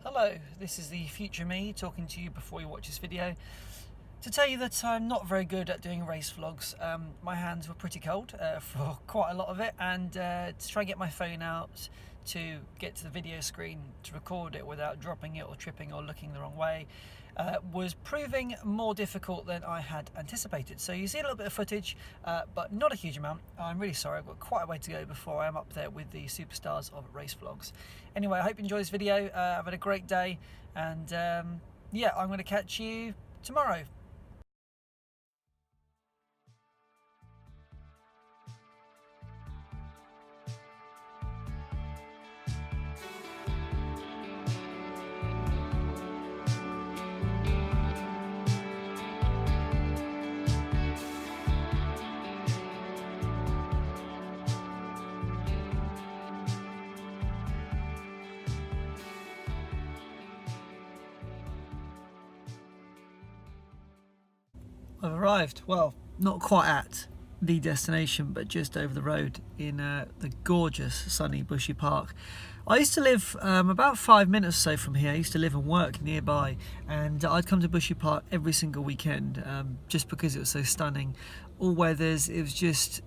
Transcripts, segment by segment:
Hello, this is the future me talking to you before you watch this video to tell you that I'm not very good at doing race vlogs. My hands were pretty cold for quite a lot of it, and to try and get my phone out to get to the video screen to record it without dropping it or tripping or looking the wrong way was proving more difficult than I had anticipated. So you see a little bit of footage, but not a huge amount. I'm really sorry, I've got quite a way to go before I'm up there with the superstars of race vlogs. Anyway, I hope you enjoy this video. I've had a great day, and yeah, I'm going to catch you tomorrow. I've arrived, well, not quite at the destination, but just over the road in the gorgeous sunny Bushy Park. I used to live about 5 minutes or so from here. I used to live and work nearby, and I'd come to Bushy Park every single weekend just because it was so stunning. All weathers, it was just,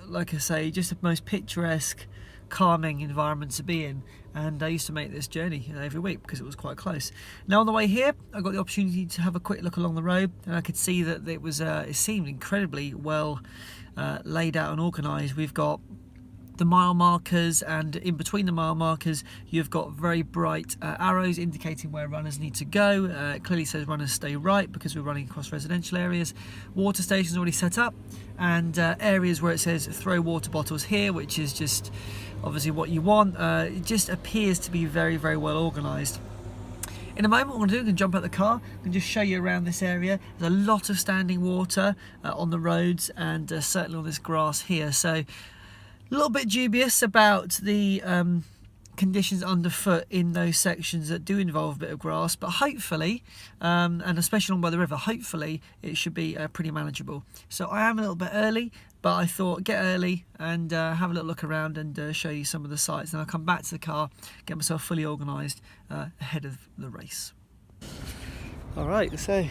like I say, just the most picturesque, calming environment to be in, and I used to make this journey every week because it was quite close. Now on the way here I got the opportunity to have a quick look along the road, and I could see that it was it seemed incredibly well laid out and organised. We've got the mile markers, and in between the mile markers you've got very bright arrows indicating where runners need to go. It clearly says runners stay right because we're running across residential areas. Water stations already set up, and areas where it says throw water bottles here, which is just obviously what you want. It just appears to be very, very well organised. In a moment, what I'm going to do, I'm going to jump out the car and just show you around this area. There's a lot of standing water on the roads, and certainly on this grass here. So a little bit dubious about the conditions underfoot in those sections that do involve a bit of grass, but hopefully, and especially along by the river, hopefully it should be pretty manageable. So I am a little bit early, but I thought get early and have a little look around and show you some of the sights. Then I'll come back to the car, get myself fully organised ahead of the race. All right, so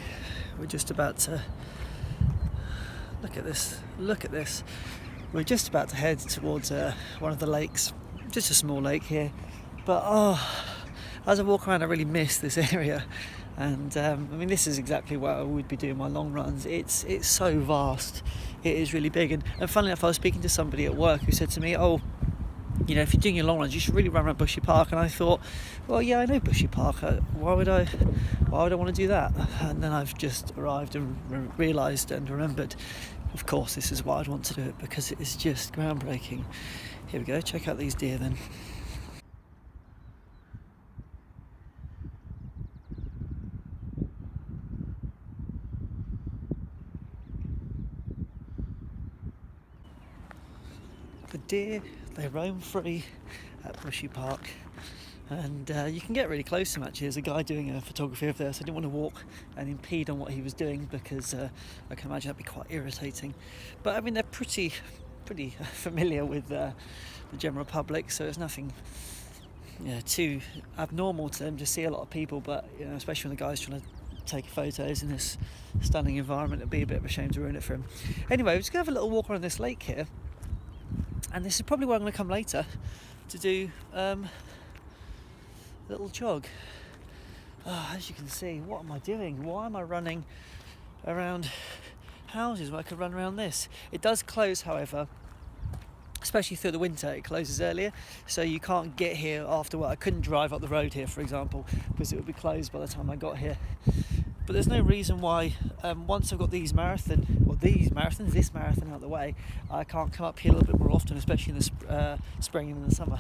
we're just about to look at this. We're just about to head towards one of the lakes, just a small lake here. But as I walk around, I really miss this area. And I mean, this is exactly where I would be doing my long runs. It's so vast. It is really big. And funnily enough, I was speaking to somebody at work who said to me, oh, you know, if you're doing your long runs, you should really run around Bushy Park. And I thought, well, yeah, I know Bushy Park. Why would I want to do that? And then I've just arrived and realised and remembered, of course, this is why I'd want to do it, because it is just groundbreaking. Here we go, check out these deer then. The deer, they roam free at Bushy Park, and you can get really close to them. Actually, there's a guy doing a photography over there, so I didn't want to walk and impede on what he was doing, because I can imagine that'd be quite irritating. But I mean, they're pretty familiar with the general public, so there's nothing too abnormal to them to see a lot of people. But you know, especially when the guy's trying to take photos in this stunning environment, it'd be a bit of a shame to ruin it for him. Anyway, we're just gonna have a little walk around this lake here, and this is probably where I'm going to come later to do a little jog. As you can see, what am I doing? Why am I running around houses where I could run around this? It does close, however, especially through the winter. It closes earlier, so you can't get here after work. I couldn't drive up the road here, for example, because it would be closed by the time I got here. But there's no reason why, once I've got this marathon out of the way, I can't come up here a little bit more often, especially in the spring and in the summer.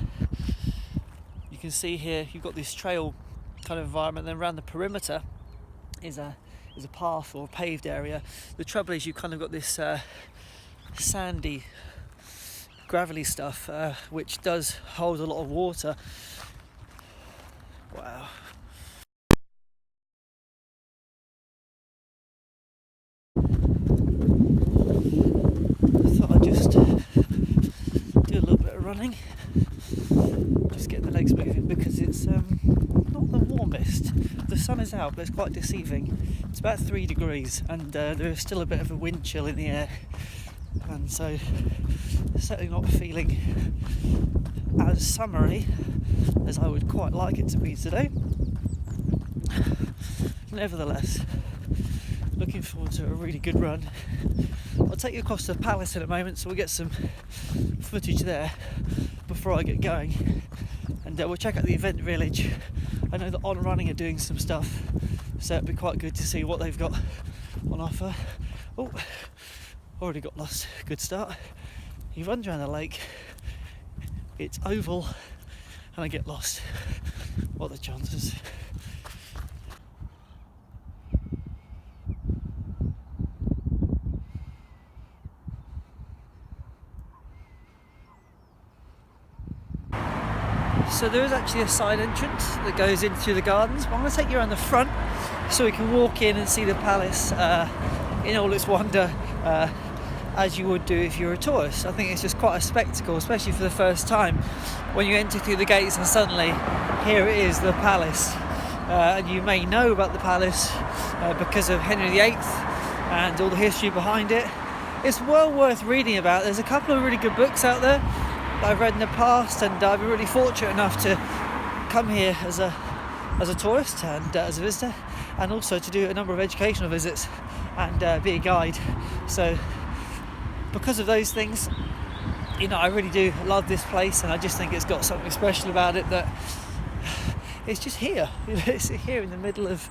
You can see here you've got this trail kind of environment, then around the perimeter is a path or a paved area. The trouble is you've kind of got this sandy, gravelly stuff, which does hold a lot of water. Wow. running, just getting the legs moving, because it's not the more mist. The sun is out, but it's quite deceiving. It's about 3 degrees, and there is still a bit of a wind chill in the air, and so certainly not feeling as summery as I would quite like it to be today. Nevertheless, looking forward to a really good run. I'll take you across to the palace in a moment, so we'll get some footage there before I get going, and we'll check out the event village. I know that On Running are doing some stuff, so it'd be quite good to see what they've got on offer. Oh, already got lost. Good start. He runs around the lake, it's oval, and I get lost. What are the chances? So there is actually a side entrance that goes in through the gardens, but I'm going to take you around the front so we can walk in and see the palace in all its wonder, as you would do if you're a tourist. I think it's just quite a spectacle, especially for the first time, when you enter through the gates and suddenly here it is, the palace. And you may know about the palace because of Henry VIII and all the history behind it. It's well worth reading about. There's a couple of really good books out there that I've read in the past, and I've been really fortunate enough to come here as a tourist and as a visitor, and also to do a number of educational visits and be a guide. So because of those things, you know, I really do love this place, and I just think it's got something special about it, that it's just here. You know, it's here in the middle of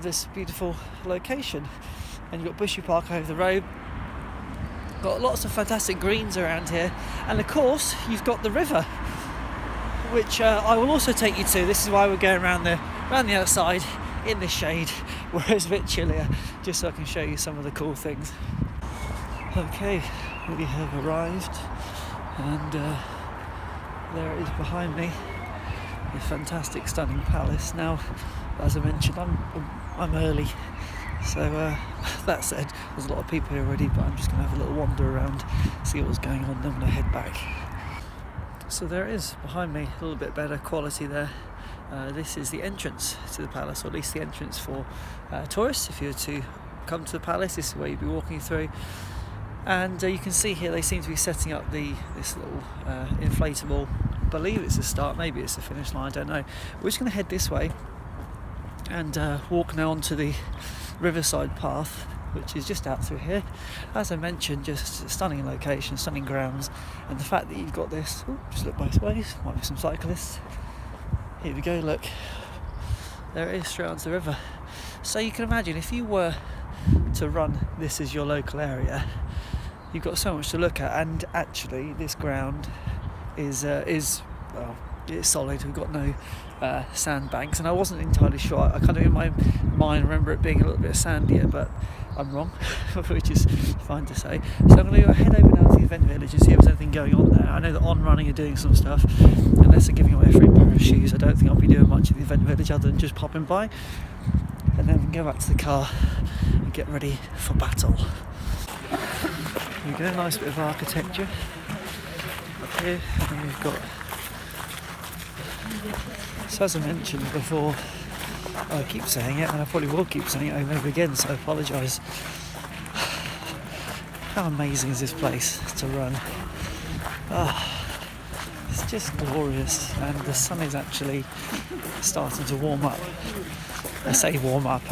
this beautiful location, and you've got Bushy Park over the road. Got lots of fantastic greens around here, and of course you've got the river, which I will also take you to. This is why we're going around the outside in the shade where it's a bit chillier, just so I can show you some of the cool things. Okay, we have arrived, and there it is behind me, the fantastic, stunning palace. Now, as I mentioned, I'm early. So that said, there's a lot of people here already, but I'm just going to have a little wander around, see what's going on, then I'm going to head back. So there it is behind me, a little bit better quality there. This is the entrance to the palace, or at least the entrance for tourists. If you were to come to the palace, this is where you'd be walking through. And you can see here they seem to be setting up this little inflatable, I believe it's the start, maybe it's the finish line, I don't know. We're just going to head this way and walk now onto the riverside path, which is just out through here. As I mentioned, just a stunning location, stunning grounds, and the fact that you've got this, just look both ways, might be some cyclists. Here we go, look, there it is, straight onto the river. So you can imagine, if you were to run this as your local area, you've got so much to look at, and actually this ground is well, it's solid. We've got no sandbanks, and I wasn't entirely sure. I kind of in my mind remember it being a little bit sandier, but I'm wrong, which is fine to say. So I'm going to head over now to the event village and see if there's anything going on there. I know that On Running are doing some stuff. Unless they're giving away a free pair of shoes, I don't think I'll be doing much at the event village other than just popping by, and then we can go back to the car and get ready for battle. Here we go, nice bit of architecture up here, and we've got, so as I mentioned before, I keep saying it, and I probably will keep saying it over and over again, so I apologise. How amazing is this place to run? It's just glorious, and the sun is actually starting to warm up. I say warm up,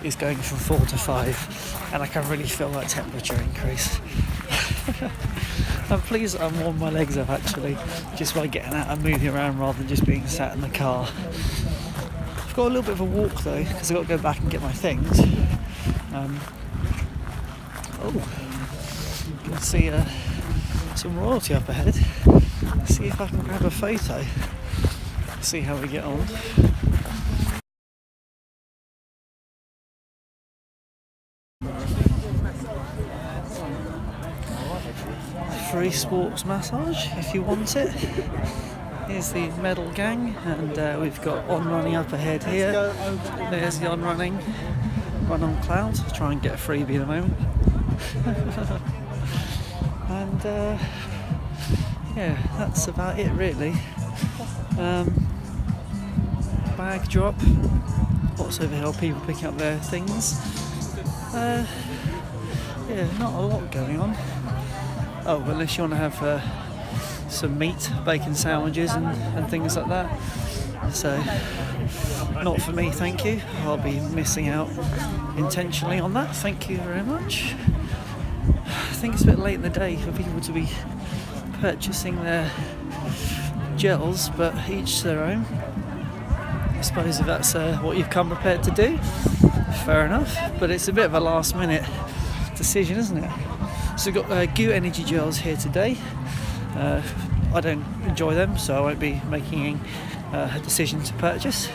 it's going from 4 to 5, and I can really feel that temperature increase. I'm pleased that I'm warming my legs up actually, just by getting out and moving around rather than just being sat in the car. I've got a little bit of a walk though, because I've got to go back and get my things. You can see some royalty up ahead. See if I can grab a photo, see how we get on. Free sports massage if you want it. Here's the medal gang, and we've got On Running up ahead here. There's the On Running, Run on Clouds. I'll try and get a freebie in a moment. And yeah, that's about it really. bag drop. Lots over here, people picking up their things. Yeah, not a lot going on. Oh, unless you want to have some meat, bacon sandwiches and things like that. So, not for me, thank you. I'll be missing out intentionally on that. Thank you very much. I think it's a bit late in the day for people to be purchasing their gels, but each their own. I suppose if that's what you've come prepared to do, fair enough. But it's a bit of a last minute decision, isn't it? So we've got Goo Energy gels here today. I don't enjoy them, so I won't be making a decision to purchase.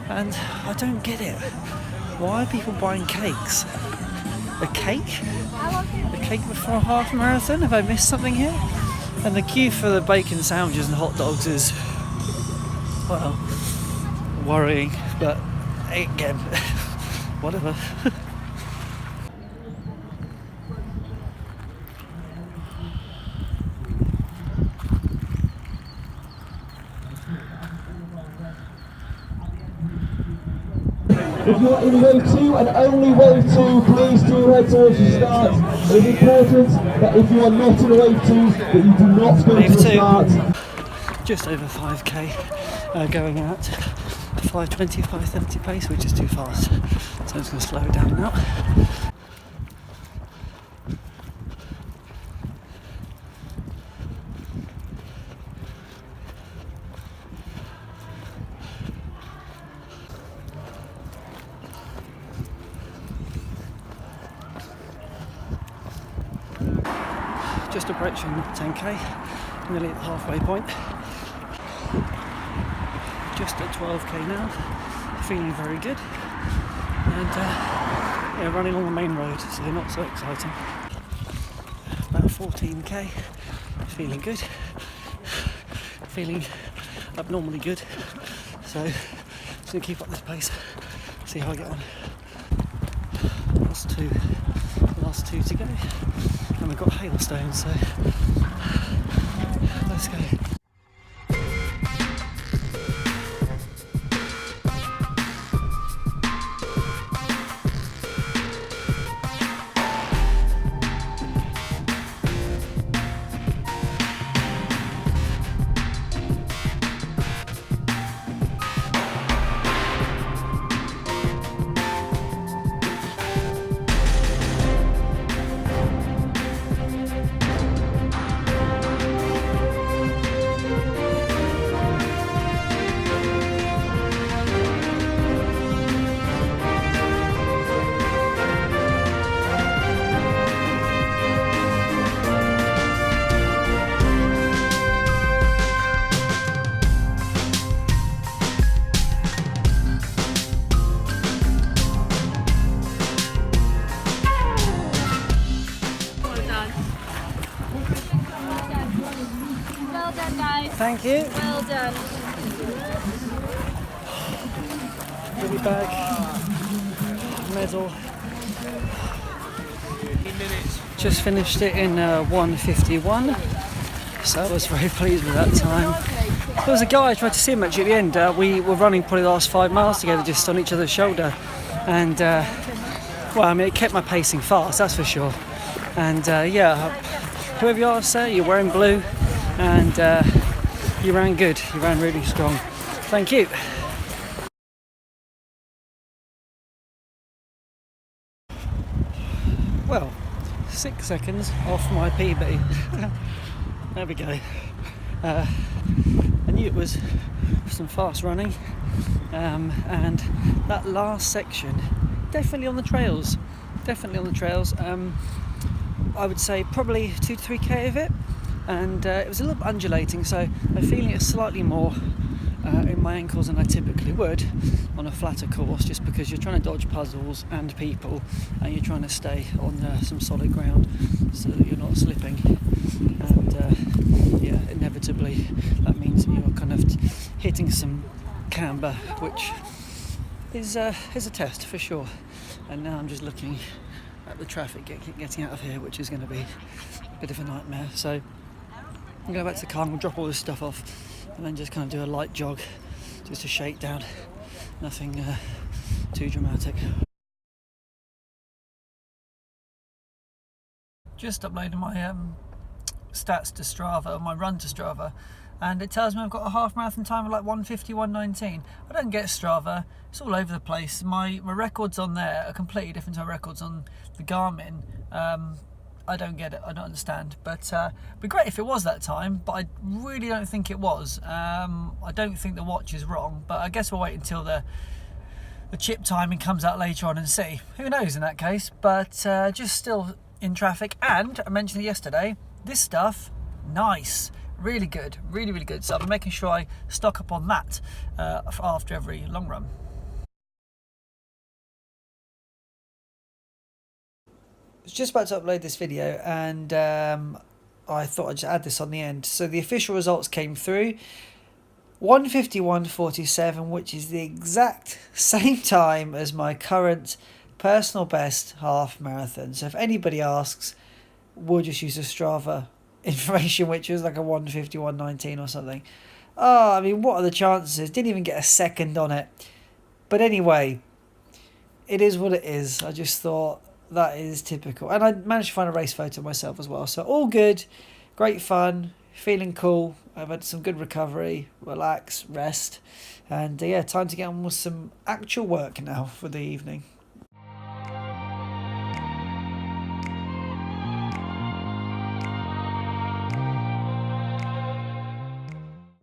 And I don't get it. Why are people buying cakes? A cake? A cake before a half marathon? Have I missed something here? And the queue for the bacon sandwiches and hot dogs is, well, worrying, but again, whatever. If you're in wave 2 and only wave 2, please do head towards the start. It is important that if you are not in wave 2, that you do not go to the start. Just over 5k going out. 5:20, 5:30 pace, which is too fast. So I'm just going to slow it down now. Just approaching 10k, nearly at the halfway point. Just at 12k now, feeling very good. And yeah, running on the main road, so not so exciting. About 14k, feeling good. Feeling abnormally good. So just gonna keep up this pace, see how I get on. Last two to go. And we've got hailstones, so let's go. Thank you. Well done. Goodie bag, medal. Just finished it in 1:51, so I was very pleased with that time. There was a guy I tried to see him actually at the end. We were running probably the last 5 miles together, just on each other's shoulder, and well, I mean, it kept my pacing fast, that's for sure. And yeah, whoever you are, sir, you're wearing blue, and you ran good. You ran really strong. Thank you. Well, 6 seconds off my PB. There we go. I knew it was some fast running, and that last section, definitely on the trails. I would say probably 2 to 3k of it, and it was a little bit undulating, so I'm feeling it slightly more in my ankles than I typically would on a flatter course, just because you're trying to dodge puzzles and people, and you're trying to stay on some solid ground so that you're not slipping. And yeah, inevitably that means that you're kind of hitting some camber, which is a test for sure. And now I'm just looking at the traffic getting out of here, which is going to be a bit of a nightmare. So I'm going to go back to the car and we'll drop all this stuff off and then just kind of do a light jog Just a shakedown, nothing too dramatic. Just uploaded my stats to Strava, my run to Strava, and it tells me I've got a half marathon time of like 1:50, 1:19. I don't get Strava, it's all over the place. My records on there are completely different to my records on the Garmin. I don't get it, I don't understand, but it'd be great if it was that time, but I really don't think it was. I don't think the watch is wrong, but I guess we'll wait until the chip timing comes out later on and see. Who knows in that case, but just still in traffic. And I mentioned it yesterday, this stuff, nice, really good, really good. So I'm making sure I stock up on that after every long run. I was just about to upload this video, and I thought I'd just add this on the end. So the official results came through, 1:51:47, which is the exact same time as my current personal best half marathon. So if anybody asks, we'll just use the Strava information, which was like a 1:51:19 or something. Oh, I mean, what are the chances? Didn't even get a second on it. But anyway, it is what it is. I just thought that is typical. And I managed to find a race photo myself as well. So all good, great fun, feeling cool. I've had some good recovery, relax, rest. And yeah, time to get on with some actual work now for the evening.